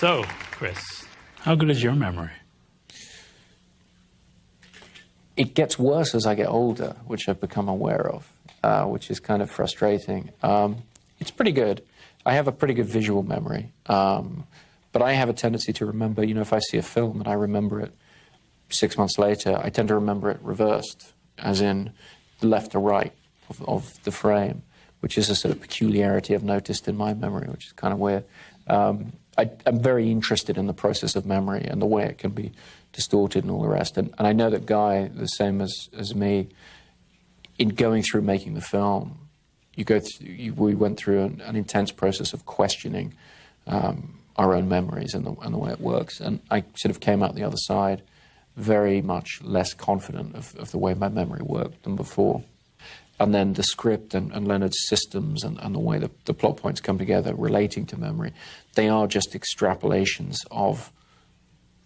So, Chris, how good is your memory? It gets worse as I get older, which I've become aware of, which is kind of frustrating. It's pretty good. I have a pretty good visual memory, but I have a tendency to remember, you know, if I see a film and I remember it 6 months later, I tend to remember it reversed, as in left to right of the frame, which is a sort of peculiarity I've noticed in my memory, which is kind of weird. I'm very interested in the process of memory and the way it can be distorted and all the rest. And I know that Guy, the same as me, in going through making the film, we went through an intense process of questioning our own memories and the way it works. And I sort of came out the other side very much less confident of the way my memory worked than before. And then the script and Leonard's systems and the way the plot points come together relating to memory, they are just extrapolations of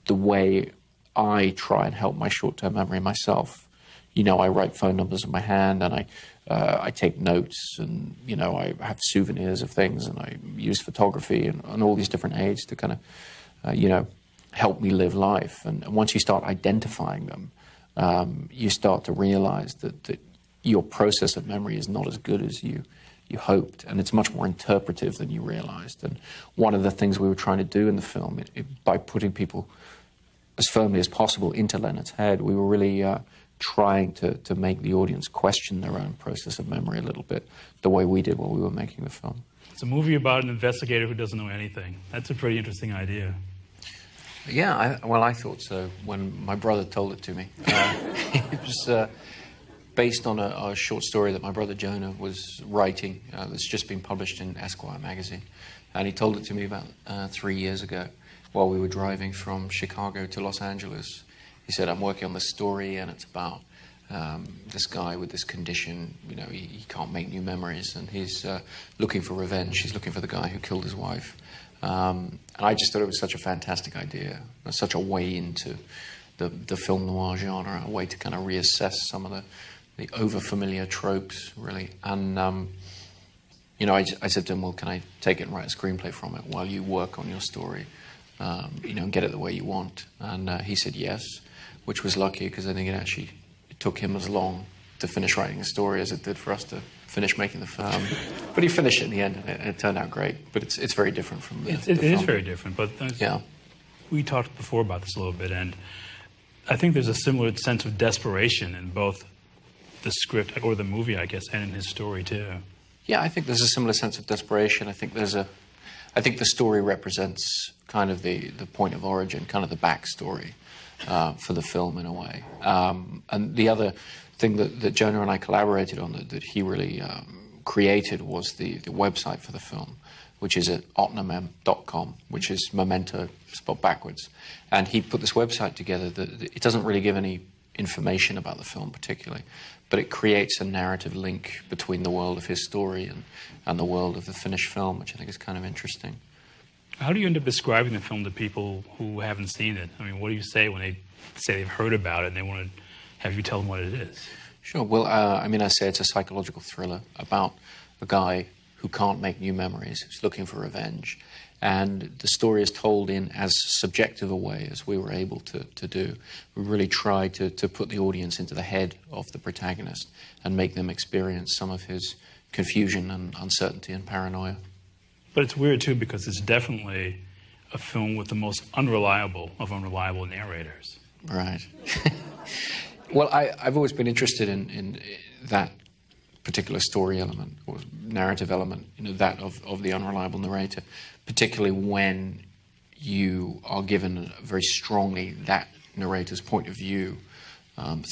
the way I try and help my short-term memory myself. You know, I write phone numbers in my hand, and I take notes, and, you know, I have souvenirs of things, and I use photography and all these different aids to kind of, you know, help me live life. And once you start identifying them, you start to realize that your process of memory is not as good as you hoped, and it's much more interpretive than you realized. And one of the things we were trying to do in the film, by putting people as firmly as possible into Leonard's head, we were really trying to make the audience question their own process of memory a little bit, the way we did while we were making the film. It's a movie about an investigator who doesn't know anything. That's a pretty interesting idea. Yeah, I thought so when my brother told it to me. It was based on a short story that my brother Jonah was writing that's just been published in Esquire magazine. And he told it to me about 3 years ago while we were driving from Chicago to Los Angeles. He said, I'm working on this story, and it's about this guy with this condition. You know, he can't make new memories, and he's looking for revenge. He's looking for the guy who killed his wife. And I just thought it was such a fantastic idea, such a way into the film noir genre, a way to kind of reassess some of the over-familiar tropes, really. And, you know, I said to him, well, can I take it and write a screenplay from it while you work on your story, you know, and get it the way you want? And he said yes, which was lucky, because I think it took him as long to finish writing the story as it did for us to finish making the film. But he finished it in the end, and it turned out great. But it's very different from the film. It is very different, but yeah. We talked before about this a little bit, and I think there's a similar sense of desperation in both the script, or the movie, I guess, and in his story too. Yeah, I think there's a similar sense of desperation. I think the story represents kind of the point of origin, kind of the backstory for the film in a way. And the other thing that Jonah and I collaborated on that he really created was the website for the film, which is at otnomem.com, which is memento spelled backwards. And he put this website together that it doesn't really give any information about the film particularly, but it creates a narrative link between the world of his story and the world of the finished film, which I think is kind of interesting. How do you end up describing the film to people who haven't seen it? I mean, what do you say when they say they've heard about it and they want to have you tell them what it is? Sure. Well, I mean, I say it's a psychological thriller about a guy who can't make new memories, who's looking for revenge. And the story is told in as subjective a way as we were able to do. We really tried to put the audience into the head of the protagonist and make them experience some of his confusion and uncertainty and paranoia. But it's weird, too, because it's definitely a film with the most unreliable of unreliable narrators. Right. Well, I've always been interested in that particular story element or narrative element, you know, that of the unreliable narrator, particularly when you are given very strongly that narrator's point of view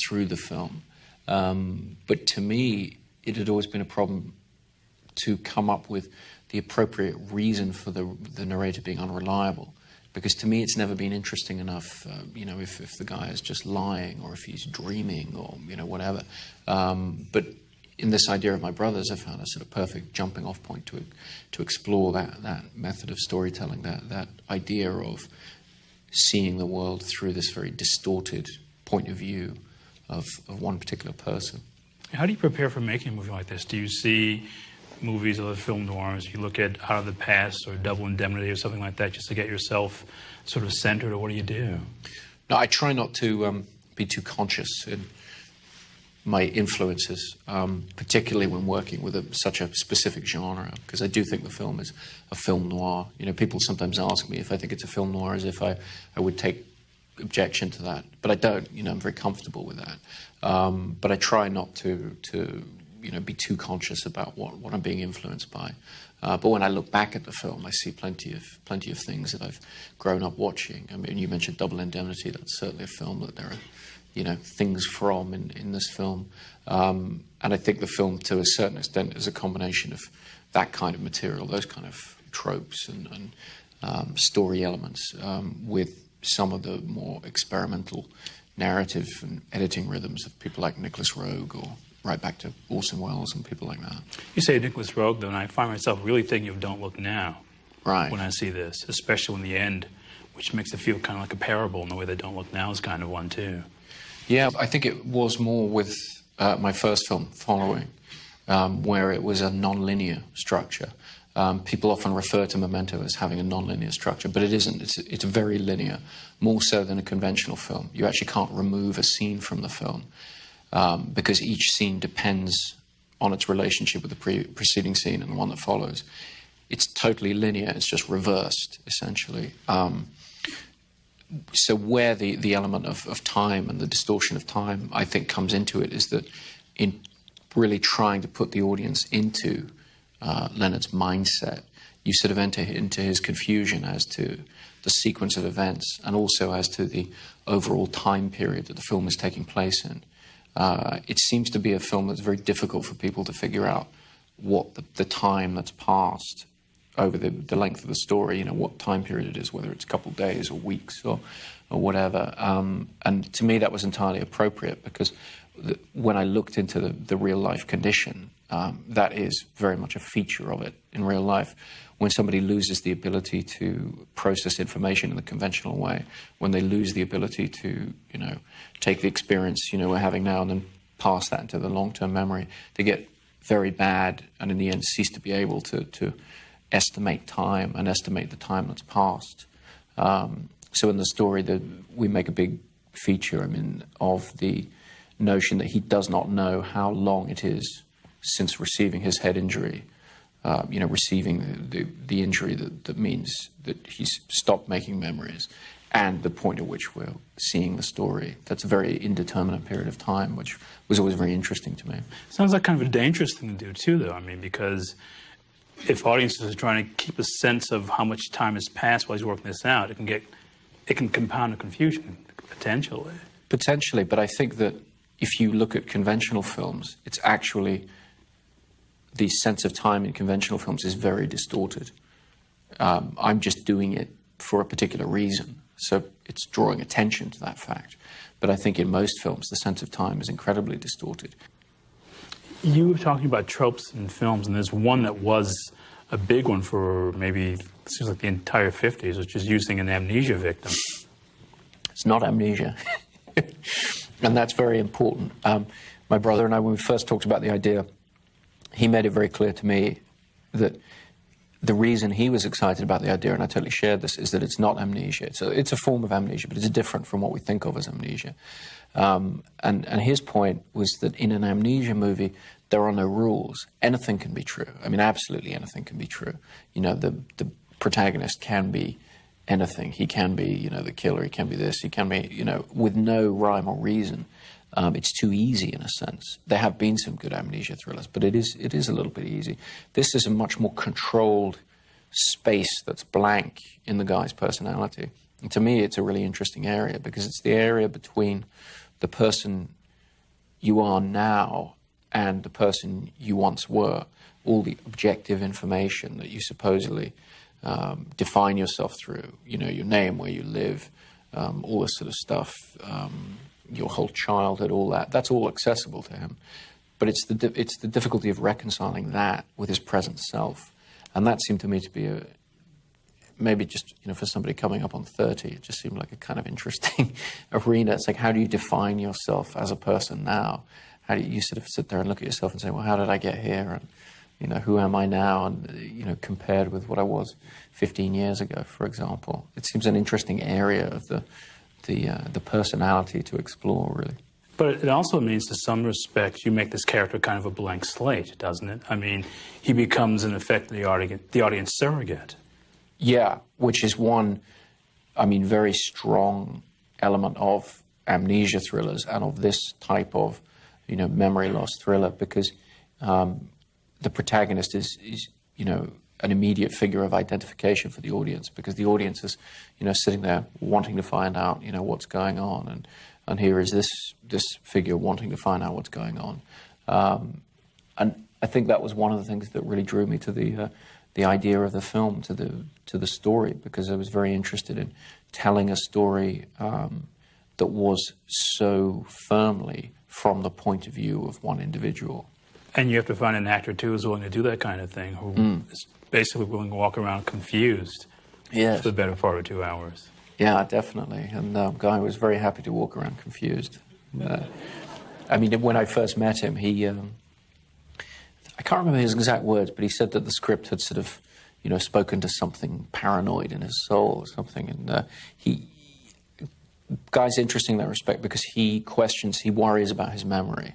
through the film. But to me, it had always been a problem to come up with the appropriate reason for the narrator being unreliable. Because to me, it's never been interesting enough, you know, if the guy is just lying or if he's dreaming or, you know, whatever. But in this idea of my brother's, I found a sort of perfect jumping off point to explore that method of storytelling, that idea of seeing the world through this very distorted point of view of one particular person. How do you prepare for making a movie like this? Do you see movies or the film noirs? You look at Out of the Past or Double Indemnity or something like that just to get yourself sort of centered, or what do you do? No, I try not to be too conscious in my influences, particularly when working with such a specific genre, because I do think the film is a film noir. You know, people sometimes ask me if I think it's a film noir, as if I would take objection to that, but I don't. You know, I'm very comfortable with that. But I try not to you know, be too conscious about what I'm being influenced by. But when I look back at the film, I see plenty of things that I've grown up watching. I mean, you mentioned Double Indemnity. That's certainly a film that there are, you know, things from in this film. And I think the film, to a certain extent, is a combination of that kind of material, those kind of tropes and story elements, with some of the more experimental narrative and editing rhythms of people like Nicholas Roeg, or right back to Orson Welles and people like that. You say Nicholas Roeg, though, and I find myself really thinking of Don't Look Now Right. when I see this, especially in the end, which makes it feel kind of like a parable in the way that Don't Look Now is kind of one, too. Yeah, I think it was more with my first film, Following, where it was a non-linear structure. People often refer to Memento as having a non-linear structure, but it isn't. It's very linear, more so than a conventional film. You actually can't remove a scene from the film because each scene depends on its relationship with the preceding scene and the one that follows. It's totally linear. It's just reversed, essentially. So where the element of time and the distortion of time, I think, comes into it is that in really trying to put the audience into Leonard's mindset, you sort of enter into his confusion as to the sequence of events and also as to the overall time period that the film is taking place in. It seems to be a film that's very difficult for people to figure out what the time that's passed over the length of the story, you know, what time period it is, whether it's a couple of days or weeks or whatever. And to me, that was entirely appropriate because when I looked into the real-life condition, that is very much a feature of it in real life. When somebody loses the ability to process information in the conventional way, when they lose the ability to, you know, take the experience, you know, we're having now and then pass that into the long-term memory, they get very bad and in the end cease to be able to estimate time and estimate the time that's passed. So in the story, we make a big feature, I mean, of the notion that he does not know how long it is since receiving his head injury, you know, receiving the injury that means that he's stopped making memories, and the point at which we're seeing the story. That's a very indeterminate period of time, which was always very interesting to me. Sounds like kind of a dangerous thing to do, too, though. I mean, because if audiences are trying to keep a sense of how much time has passed while he's working this out, it can compound a confusion, potentially. Potentially, but I think that if you look at conventional films, it's actually the sense of time in conventional films is very distorted. I'm just doing it for a particular reason, so it's drawing attention to that fact. But I think in most films, the sense of time is incredibly distorted. You were talking about tropes in films, and there's one that was a big one for maybe, it seems like the entire 50s, which is using an amnesia victim. It's not amnesia. And that's very important. My brother and I, when we first talked about the idea, he made it very clear to me that the reason he was excited about the idea, and I totally shared this, is that it's not amnesia. It's a form of amnesia, but it's different from what we think of as amnesia. And his point was that in an amnesia movie, there are no rules. Anything can be true. I mean, absolutely anything can be true. You know, the protagonist can be anything. He can be, you know, the killer. He can be this. He can be, you know, with no rhyme or reason. It's too easy in a sense. There have been some good amnesia thrillers, but it is a little bit easy. This is a much more controlled space that's blank in the guy's personality. And to me, it's a really interesting area because it's the area between the person you are now and the person you once were. All the objective information that you supposedly define yourself through, you know, your name, where you live, all this sort of stuff, your whole childhood, all that, that's all accessible to him. But it's the difficulty of reconciling that with his present self. And that seemed to me to be maybe just, you know, for somebody coming up on 30, it just seemed like a kind of interesting arena. It's like, how do you define yourself as a person now? How do you sort of sit there and look at yourself and say, well, how did I get here? And, You know, who am I now, and you know, compared with what I was 15 years ago, for example. It seems an interesting area of the personality to explore, really. But it also means, to some respect, you make this character kind of a blank slate, doesn't it? I mean, he becomes, in effect, the audience surrogate. Yeah, which is one, I mean, very strong element of amnesia thrillers and of this type of, you know, memory loss thriller, because the protagonist is, you know, an immediate figure of identification for the audience, because the audience is, you know, sitting there wanting to find out, you know, what's going on, and here is this figure wanting to find out what's going on, and I think that was one of the things that really drew me to the idea of the film, to the story, because I was very interested in telling a story that was so firmly from the point of view of one individual. And you have to find an actor, too, who's willing to do that kind of thing, who is basically willing to walk around confused for the better part of 2 hours. Yeah, definitely. And Guy was very happy to walk around confused. I mean, when I first met him, he... I can't remember his exact words, but he said that the script had sort of, you know, spoken to something paranoid in his soul or something. And Guy's interesting in that respect, because he worries about his memory.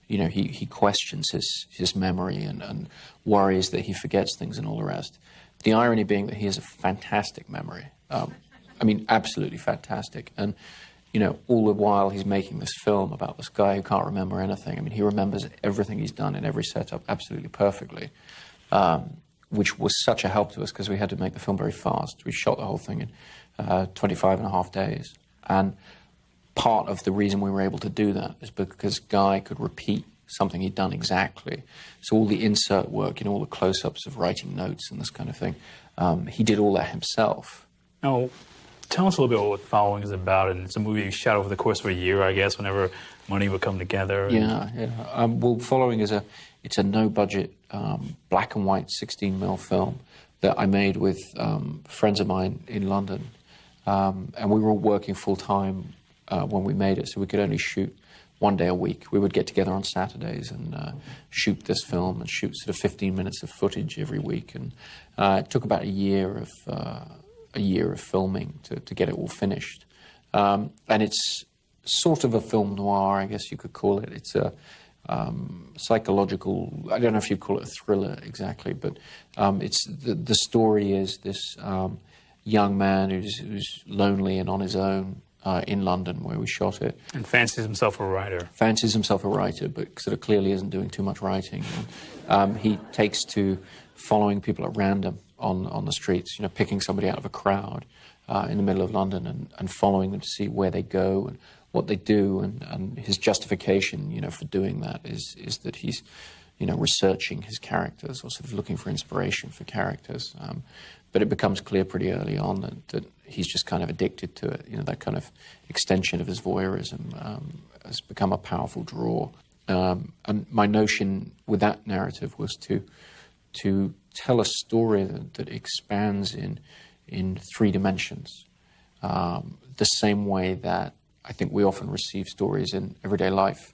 You know, he questions his memory and worries that he forgets things and all the rest. The irony being that he has a fantastic memory. I mean, absolutely fantastic. And, you know, all the while he's making this film about this guy who can't remember anything. I mean, he remembers everything he's done in every setup absolutely perfectly, which was such a help to us, because we had to make the film very fast. We shot the whole thing in 25 and a half days. And part of the reason we were able to do that is because Guy could repeat something he'd done exactly. So all the insert work, you know, all the close-ups of writing notes and this kind of thing, he did all that himself. Now, tell us a little bit what Following is about. And it's a movie you shot over the course of a year, I guess, whenever money would come together. Yeah. Well, Following is it's a no-budget, black and white 16mm film that I made with friends of mine in London. And we were all working full-time when we made it, so we could only shoot 1 day a week. We would get together on Saturdays and shoot this film, and shoot sort of 15 minutes of footage every week. And it took about a year of filming to get it all finished. And it's sort of a film noir, I guess you could call it. It's a psychological, I don't know if you'd call it a thriller exactly, but it's the story is this young man who's lonely and on his own in London, where we shot it. And fancies himself a writer. Fancies himself a writer, but sort of clearly isn't doing too much writing. And, he takes to following people at random on the streets, you know, picking somebody out of a crowd in the middle of London and following them to see where they go and what they do. And his justification, you know, for doing that is that he's, you know, researching his characters, or sort of looking for inspiration for characters. But it becomes clear pretty early on that he's just kind of addicted to it. You know, that kind of extension of his voyeurism has become a powerful draw. And my notion with that narrative was to tell a story that expands in 3 dimensions, the same way that I think we often receive stories in everyday life.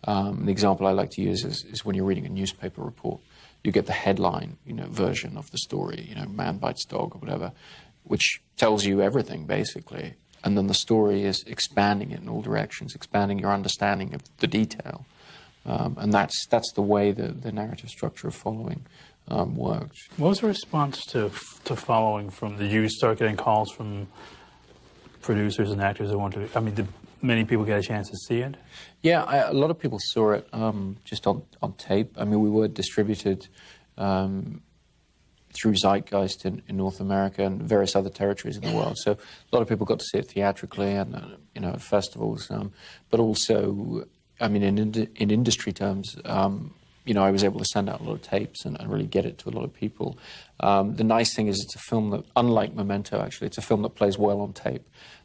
The example I like to use is when you're reading a newspaper report. You get the headline, you know, version of the story, you know, man bites dog or whatever, which tells you everything, basically. And then the story is expanding it in all directions, expanding your understanding of the detail. And that's the way the narrative structure of Following works. What was the response to Following from? Did you start getting calls from producers and actors that wanted to, I mean, did many people get a chance to see it? Yeah, a lot of people saw it just on tape. I mean, we were distributed through Zeitgeist in North America and various other territories in the world. So a lot of people got to see it theatrically and, you know, at festivals. But also, I mean, in industry terms, you know, I was able to send out a lot of tapes and really get it to a lot of people. The nice thing is it's a film that, unlike Memento, actually, it's a film that plays well on tape.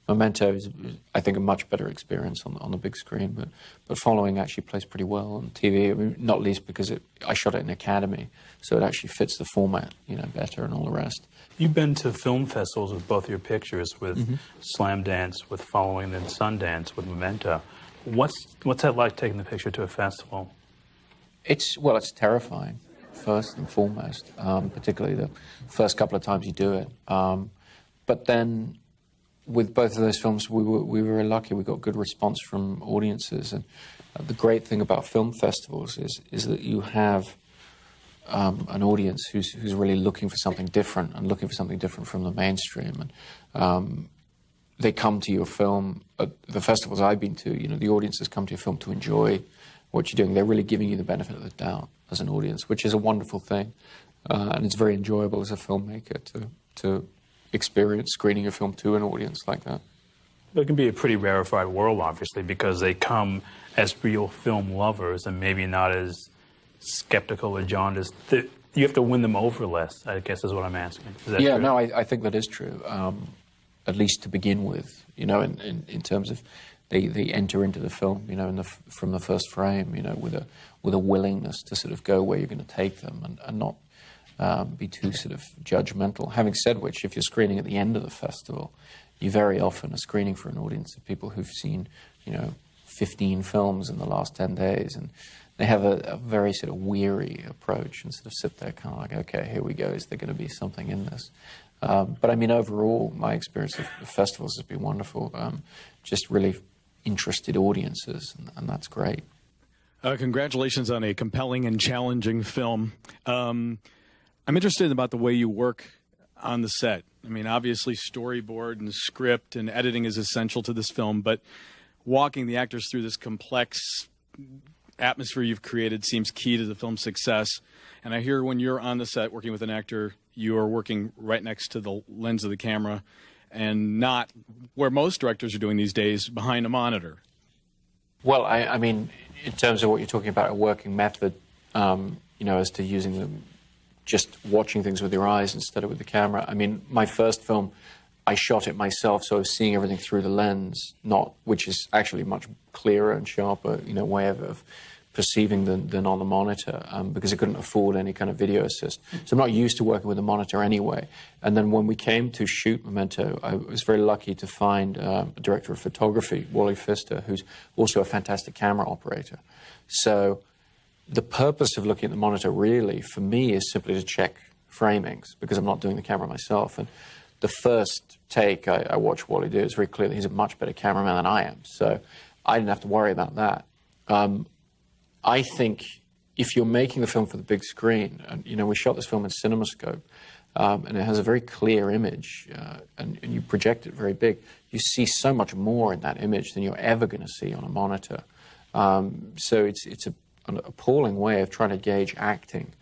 Memento is, I think, a much better experience on the big screen, but Following actually plays pretty well on TV, I mean, not least because I shot it in Academy, so it actually fits the format, you know, better and all the rest. You've been to film festivals with both your pictures, with Slam Dance, with Following, and Sundance, with Memento. What's that like, taking the picture to a festival? It's terrifying, first and foremost, particularly the first couple of times you do it. But then, with both of those films, we were very lucky. We got good response from audiences, and the great thing about film festivals is that you have an audience who's really looking for something different and looking for something different from the mainstream. And they come to your film at the festivals I've been to. You know, the audiences come to your film to enjoy what you're doing. They're really giving you the benefit of the doubt as an audience, which is a wonderful thing, and it's very enjoyable as a filmmaker to experience screening a film to an audience like that. It can be a pretty rarefied world, obviously, because they come as real film lovers and maybe not as skeptical or jaundiced. You have to win them over less, I guess, is what I'm asking. Is that yeah, true? no, I think that is true, at least to begin with, you know, in terms of they enter into the film, you know, from the first frame, you know, with a willingness to sort of go where you're going to take them and not be too sort of judgmental. Having said which, if you're screening at the end of the festival, you very often are screening for an audience of people who've seen, you know, 15 films in the last 10 days, and they have a very sort of weary approach and sort of sit there kind of like, okay, here we go, is there going to be something in this? But I mean, overall, my experience of festivals has been wonderful. Just really interested audiences, and that's great. Congratulations on a compelling and challenging film. I'm interested about the way you work on the set. I mean, obviously storyboard and script and editing is essential to this film, but walking the actors through this complex atmosphere you've created seems key to the film's success. And I hear when you're on the set working with an actor, you are working right next to the lens of the camera and not where most directors are doing these days, behind a monitor. Well, I mean, in terms of what you're talking about, a working method, you know, as to using them, just watching things with your eyes instead of with the camera. I mean, my first film, I shot it myself, so I was seeing everything through the lens, which is actually much clearer and sharper, you know, way of perceiving than on the monitor, because I couldn't afford any kind of video assist. So I'm not used to working with a monitor anyway. And then when we came to shoot Memento, I was very lucky to find a director of photography, Wally Pfister, who's also a fantastic camera operator. So the purpose of looking at the monitor really, for me, is simply to check framings, because I'm not doing the camera myself. And the first take I watched Wally do, it's very clear that he's a much better cameraman than I am. So I didn't have to worry about that. I think if you're making the film for the big screen, and you know, we shot this film in CinemaScope, and it has a very clear image, and you project it very big, you see so much more in that image than you're ever going to see on a monitor. So it's an appalling way of trying to gauge acting,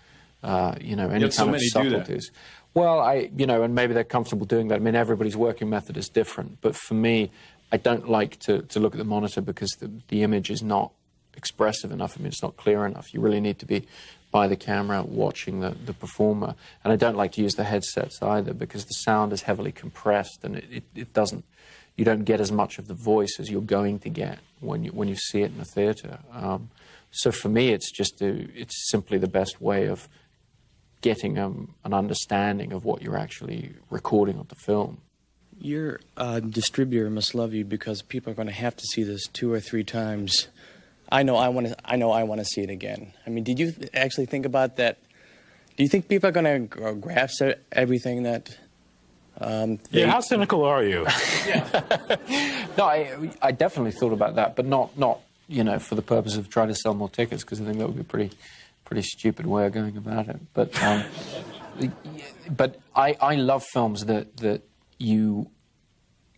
you know, any kind of subtleties. Well, you know, and maybe they're comfortable doing that. I mean, everybody's working method is different, but for me, I don't like to look at the monitor because the image is not expressive enough. I mean, it's not clear enough. You really need to be by the camera watching the performer. And I don't like to use the headsets either because the sound is heavily compressed and it doesn't, you don't get as much of the voice as you're going to get when you see it in the theater. So for me, it's simply the best way of getting an understanding of what you're actually recording on the film. Your distributor must love you because people are going to have to see this 2 or 3 times. I know I want to see it again. I mean, did you actually think about that? Do you think people are going to grasp everything that? Yeah, how cynical are you? No, I definitely thought about that, but not you know, for the purpose of trying to sell more tickets, because I think that would be a pretty stupid way of going about it. But I love films that you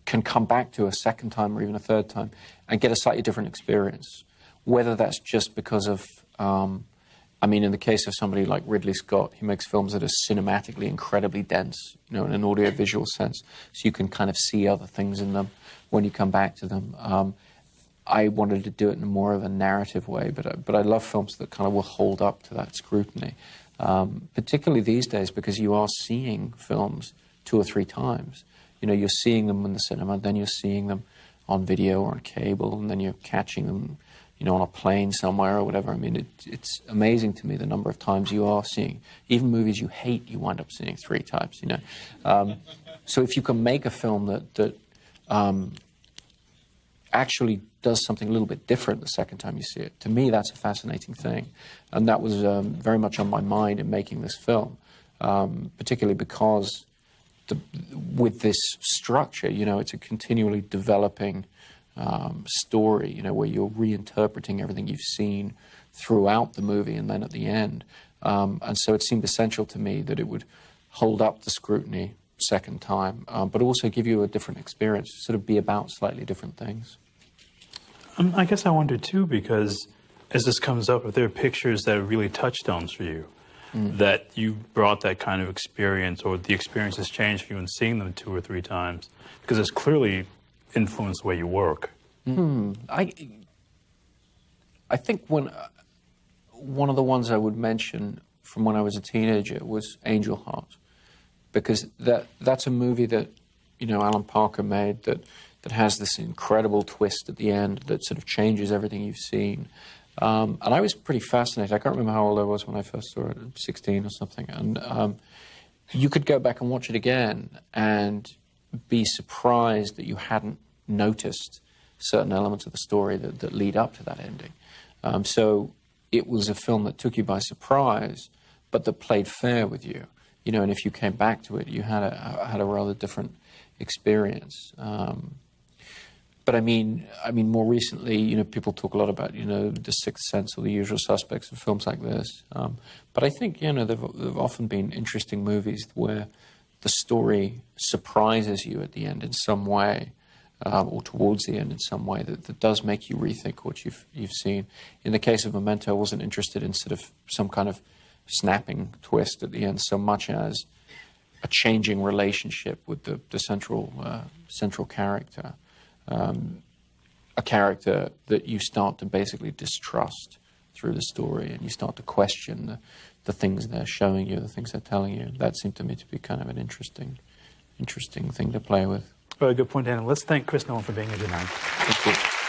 can come back to a second time or even a third time and get a slightly different experience. Whether that's just because of, I mean, in the case of somebody like Ridley Scott, he makes films that are cinematically incredibly dense, you know, in an audio-visual sense, so you can kind of see other things in them when you come back to them. I wanted to do it in more of a narrative way, but I love films that kind of will hold up to that scrutiny, particularly these days because you are seeing films 2 or 3 times. You know, you're seeing them in the cinema, then you're seeing them on video or on cable, and then you're catching them, you know, on a plane somewhere or whatever. I mean, it's amazing to me the number of times you are seeing. Even movies you hate, you wind up seeing 3 times, you know. So if you can make a film that actually does something a little bit different the second time you see it. To me, that's a fascinating thing. And that was very much on my mind in making this film, particularly because with this structure, you know, it's a continually developing story, you know, where you're reinterpreting everything you've seen throughout the movie and then at the end. And so it seemed essential to me that it would hold up the scrutiny second time, but also give you a different experience, sort of be about slightly different things. I guess I wonder too, because as this comes up, if there are pictures that are really touchstones for you, that you brought that kind of experience, or the experience has changed for you in seeing them 2 or 3 times, because it's clearly influenced the way you work. I think one of the ones I would mention from when I was a teenager was Angel Heart, because that's a movie that, you know, Alan Parker made that has this incredible twist at the end that sort of changes everything you've seen. And I was pretty fascinated. I can't remember how old I was when I first saw it, 16 or something. And you could go back and watch it again and be surprised that you hadn't noticed certain elements of the story that lead up to that ending. So it was a film that took you by surprise, but that played fair with you. You know, and if you came back to it, you had a rather different experience. But I mean, more recently, you know, people talk a lot about, you know, The Sixth Sense or The Usual Suspects and films like this. But I think, you know, there've often been interesting movies where the story surprises you at the end in some way, or towards the end in some way that does make you rethink what you've seen. In the case of Memento, I wasn't interested in sort of some kind of snapping twist at the end so much as a changing relationship with the central character. A character that you start to basically distrust through the story, and you start to question the things they're showing you, the things they're telling you. That seemed to me to be kind of an interesting thing to play with. Very good point, Daniel. Let's thank Chris Nolan for being here tonight. Thank you.